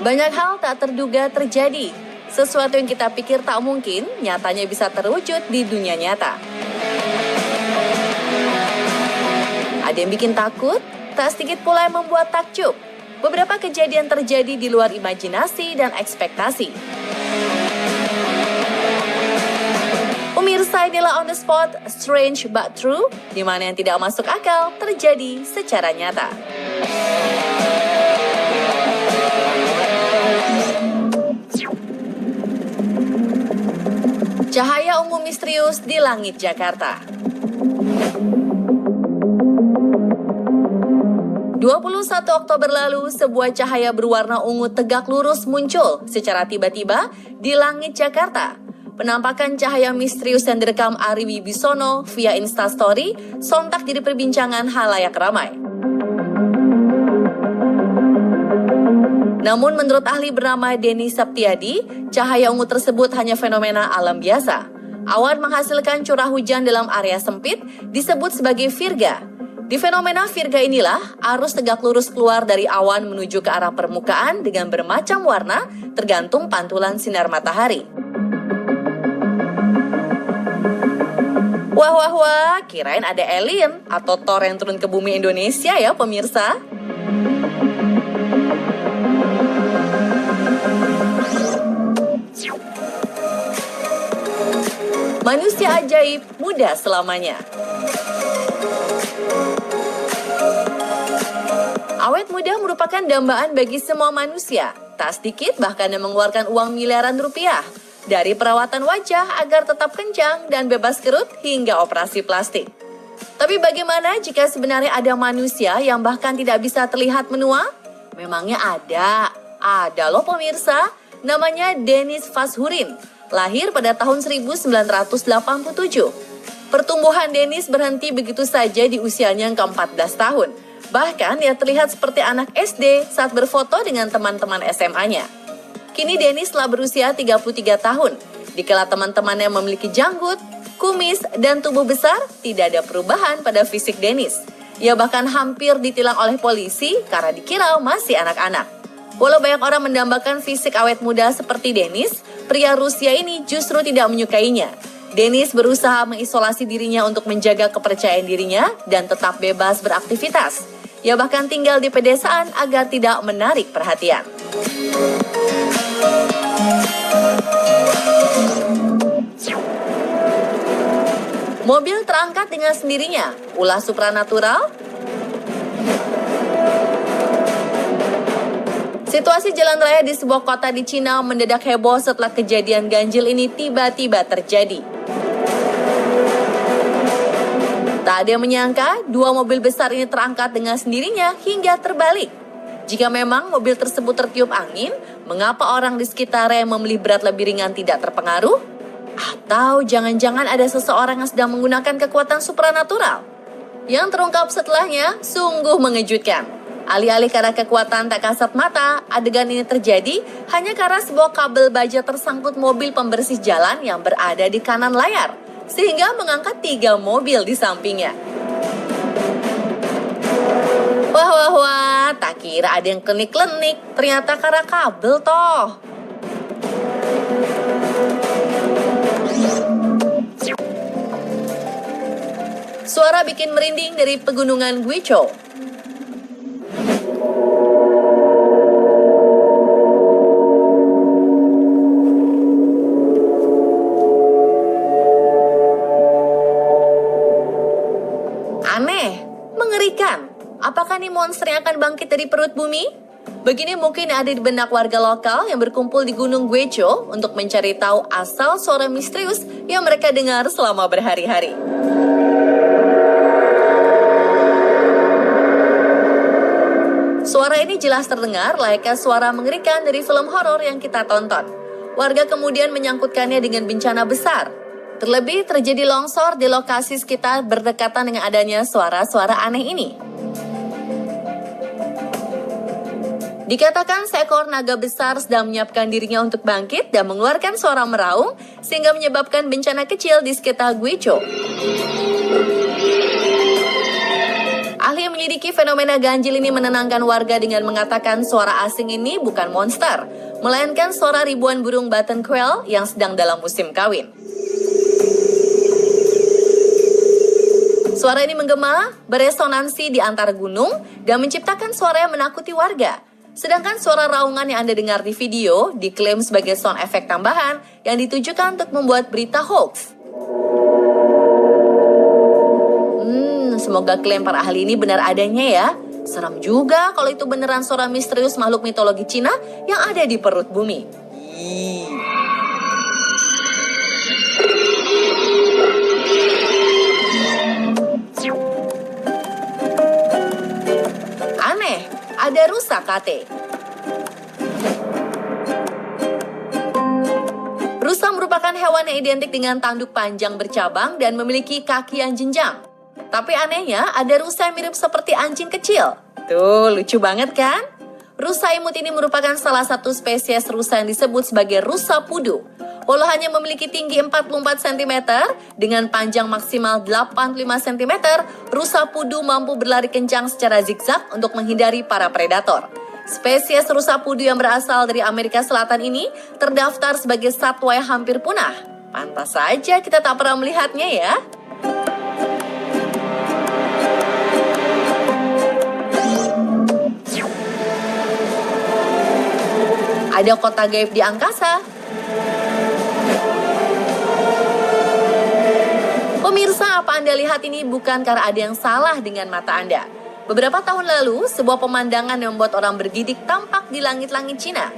Banyak hal tak terduga terjadi. Sesuatu yang kita pikir tak mungkin, nyatanya bisa terwujud di dunia nyata. Ada yang bikin takut, tak sedikit pula yang membuat takjub. Beberapa kejadian terjadi di luar imajinasi dan ekspektasi. Pemirsa, inilah On The Spot, Strange But True, di mana yang tidak masuk akal terjadi secara nyata. Cahaya ungu misterius di langit Jakarta. 21 Oktober lalu, sebuah cahaya berwarna ungu tegak lurus muncul secara tiba-tiba di langit Jakarta. Penampakan cahaya misterius yang direkam Ari Wibisono via Instastory sontak jadi perbincangan halayak ramai. Namun menurut ahli bernama Denny Septiadi, cahaya ungu tersebut hanya fenomena alam biasa. Awan menghasilkan curah hujan dalam area sempit disebut sebagai virga. Di fenomena virga inilah, arus tegak lurus keluar dari awan menuju ke arah permukaan dengan bermacam warna tergantung pantulan sinar matahari. Wah, kirain ada alien atau Thor yang turun ke bumi Indonesia ya pemirsa. Manusia ajaib muda selamanya. Awet muda merupakan dambaan bagi semua manusia. Tak sedikit bahkan yang mengeluarkan uang miliaran rupiah. Dari perawatan wajah agar tetap kencang dan bebas kerut hingga operasi plastik. Tapi bagaimana jika sebenarnya ada manusia yang bahkan tidak bisa terlihat menua? Memangnya ada. Ada loh pemirsa. Namanya Denis Fashurin. Lahir pada tahun 1987. Pertumbuhan Denis berhenti begitu saja di usianya yang ke-14 tahun. Bahkan ia terlihat seperti anak SD saat berfoto dengan teman-teman SMA-nya. Kini Denis telah berusia 33 tahun. Dikala teman-temannya memiliki janggut, kumis, dan tubuh besar, tidak ada perubahan pada fisik Denis. Ia bahkan hampir ditilang oleh polisi karena dikira masih anak-anak. Walau banyak orang mendambakan fisik awet muda seperti Denis, pria Rusia ini justru tidak menyukainya. Denis berusaha mengisolasi dirinya untuk menjaga kepercayaan dirinya dan tetap bebas beraktivitas. Ia bahkan tinggal di pedesaan agar tidak menarik perhatian. Mobil terangkat dengan sendirinya, ulah supranatural. Situasi jalan raya di sebuah kota di Cina mendadak heboh setelah kejadian ganjil ini tiba-tiba terjadi. Tak ada yang menyangka, dua mobil besar ini terangkat dengan sendirinya hingga terbalik. Jika memang mobil tersebut tertiup angin, mengapa orang di sekitarnya yang membeli berat lebih ringan tidak terpengaruh? Atau jangan-jangan ada seseorang yang sedang menggunakan kekuatan supranatural? Yang terungkap setelahnya sungguh mengejutkan. Alih-alih karena kekuatan tak kasat mata, adegan ini terjadi hanya karena sebuah kabel baja tersangkut mobil pembersih jalan yang berada di kanan layar, sehingga mengangkat 3 mobil di sampingnya. Wah, tak kira ada yang klenik-klenik, ternyata karena kabel toh. Suara bikin merinding dari pegunungan Guizhou. Aneh, mengerikan. Apakah nih monster yang akan bangkit dari perut bumi? Begini mungkin ada di benak warga lokal yang berkumpul di Gunung Guizhou untuk mencari tahu asal suara misterius yang mereka dengar selama berhari-hari. Suara ini jelas terdengar layaknya suara mengerikan dari film horor yang kita tonton. Warga kemudian menyangkutkannya dengan bencana besar. Terlebih terjadi longsor di lokasi sekitar berdekatan dengan adanya suara-suara aneh ini. Dikatakan seekor naga besar sedang menyiapkan dirinya untuk bangkit dan mengeluarkan suara meraung sehingga menyebabkan bencana kecil di sekitar Guizhou. Ahli yang menyelidiki fenomena ganjil ini menenangkan warga dengan mengatakan suara asing ini bukan monster, melainkan suara ribuan burung button quail yang sedang dalam musim kawin. Suara ini menggema, beresonansi di antara gunung, dan menciptakan suara yang menakuti warga. Sedangkan suara raungan yang Anda dengar di video diklaim sebagai sound effect tambahan yang ditujukan untuk membuat berita hoax. Semoga klaim para ahli ini benar adanya ya. Serem juga kalau itu beneran suara misterius makhluk mitologi Cina yang ada di perut bumi. Aneh, ada rusa kate. Rusa merupakan hewan yang identik dengan tanduk panjang bercabang dan memiliki kaki yang jenjang. Tapi anehnya, ada rusa yang mirip seperti anjing kecil. Tuh, lucu banget kan? Rusa imut ini merupakan salah satu spesies rusa yang disebut sebagai rusa pudu. Walau hanya memiliki tinggi 44 cm, dengan panjang maksimal 85 cm, rusa pudu mampu berlari kencang secara zigzag untuk menghindari para predator. Spesies rusa pudu yang berasal dari Amerika Selatan ini terdaftar sebagai satwa yang hampir punah. Pantas saja kita tak pernah melihatnya ya. Ada kota gaib di angkasa. Pemirsa, apa Anda lihat ini bukan karena ada yang salah dengan mata Anda. Beberapa tahun lalu, sebuah pemandangan yang membuat orang bergidik tampak di langit-langit Cina.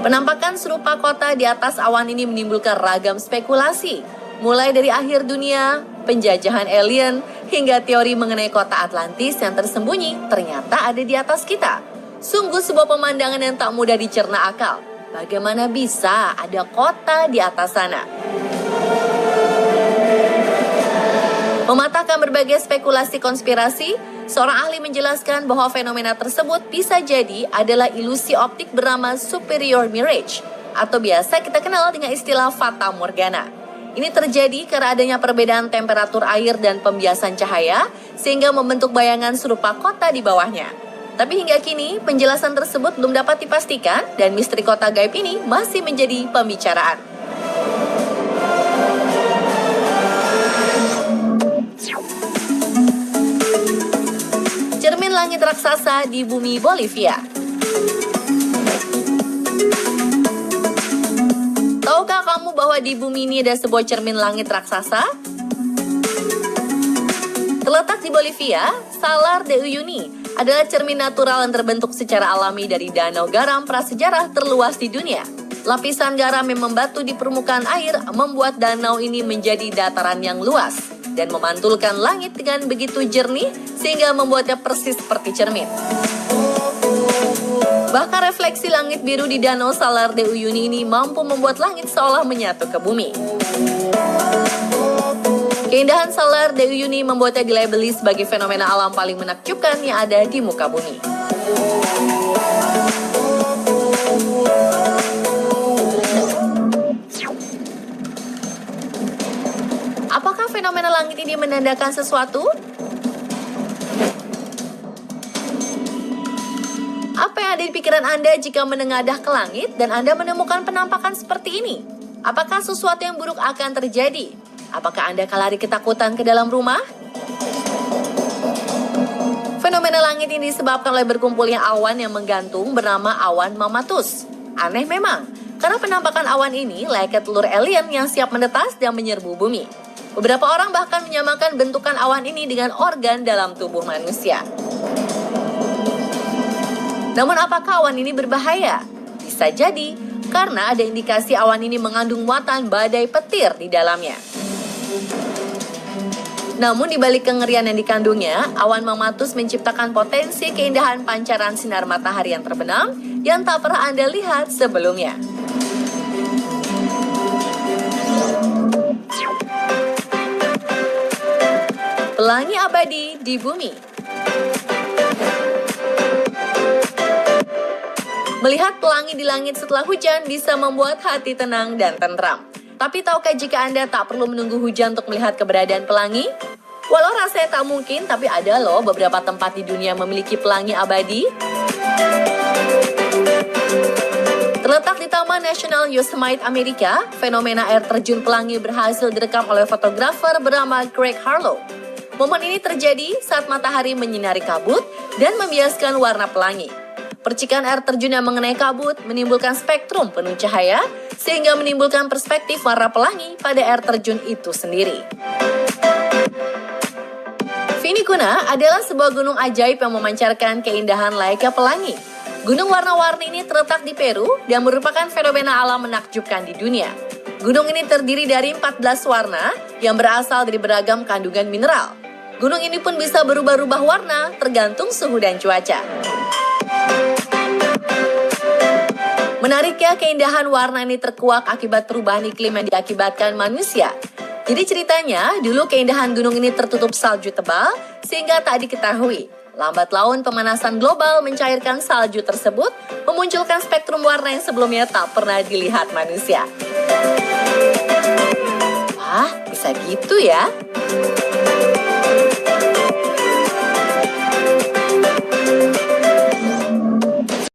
Penampakan serupa kota di atas awan ini menimbulkan ragam spekulasi. Mulai dari akhir dunia, penjajahan alien, hingga teori mengenai kota Atlantis yang tersembunyi ternyata ada di atas kita. Sungguh sebuah pemandangan yang tak mudah dicerna akal. Bagaimana bisa ada kota di atas sana? Mematahkan berbagai spekulasi konspirasi, seorang ahli menjelaskan bahwa fenomena tersebut bisa jadi adalah ilusi optik bernama superior mirage, atau biasa kita kenal dengan istilah fata morgana. Ini terjadi karena adanya perbedaan temperatur air dan pembiasan cahaya, sehingga membentuk bayangan serupa kota di bawahnya. Tapi hingga kini, penjelasan tersebut belum dapat dipastikan dan misteri kota gaib ini masih menjadi pembicaraan. Cermin langit raksasa di bumi Bolivia. Tahukah kamu bahwa di bumi ini ada sebuah cermin langit raksasa? Terletak di Bolivia, Salar de Uyuni adalah cermin natural yang terbentuk secara alami dari danau garam prasejarah terluas di dunia. Lapisan garam yang membatu di permukaan air membuat danau ini menjadi dataran yang luas dan memantulkan langit dengan begitu jernih sehingga membuatnya persis seperti cermin. Bahkan refleksi langit biru di danau Salar de Uyuni ini mampu membuat langit seolah menyatu ke bumi. Keindahan Salar de Uyuni membuatnya dilabeli sebagai fenomena alam paling menakjubkan yang ada di muka bumi. Apakah fenomena langit ini menandakan sesuatu? Apa yang ada di pikiran Anda jika menengadah ke langit dan Anda menemukan penampakan seperti ini? Apakah sesuatu yang buruk akan terjadi? Apakah Anda akan lari ketakutan ke dalam rumah? Fenomena langit ini disebabkan oleh berkumpulnya awan yang menggantung bernama awan mamatus. Aneh memang, karena penampakan awan ini layaknya telur alien yang siap menetas dan menyerbu bumi. Beberapa orang bahkan menyamakan bentukan awan ini dengan organ dalam tubuh manusia. Namun apakah awan ini berbahaya? Bisa jadi, karena ada indikasi awan ini mengandung muatan badai petir di dalamnya. Namun di balik kengerian yang dikandungnya, awan mamatus menciptakan potensi keindahan pancaran sinar matahari yang terbenam yang tak pernah Anda lihat sebelumnya. Pelangi abadi di bumi. Melihat pelangi di langit setelah hujan bisa membuat hati tenang dan tentram. Tapi tahukah jika Anda tak perlu menunggu hujan untuk melihat keberadaan pelangi? Walau rasanya tak mungkin, tapi ada loh beberapa tempat di dunia memiliki pelangi abadi. Terletak di Taman Nasional Yosemite Amerika, fenomena air terjun pelangi berhasil direkam oleh fotografer bernama Greg Harlow. Momen ini terjadi saat matahari menyinari kabut dan membiaskan warna pelangi. Percikan air terjun yang mengenai kabut menimbulkan spektrum penuh cahaya, sehingga menimbulkan perspektif warna pelangi pada air terjun itu sendiri. Vinicuna adalah sebuah gunung ajaib yang memancarkan keindahan layaknya pelangi. Gunung warna-warni ini terletak di Peru dan merupakan fenomena alam menakjubkan di dunia. Gunung ini terdiri dari 14 warna yang berasal dari beragam kandungan mineral. Gunung ini pun bisa berubah-ubah warna tergantung suhu dan cuaca. Menariknya, keindahan warna ini terkuak akibat perubahan iklim yang diakibatkan manusia. Jadi ceritanya, dulu keindahan gunung ini tertutup salju tebal sehingga tak diketahui. Lambat laun pemanasan global mencairkan salju tersebut, memunculkan spektrum warna yang sebelumnya tak pernah dilihat manusia. Wah, bisa gitu ya?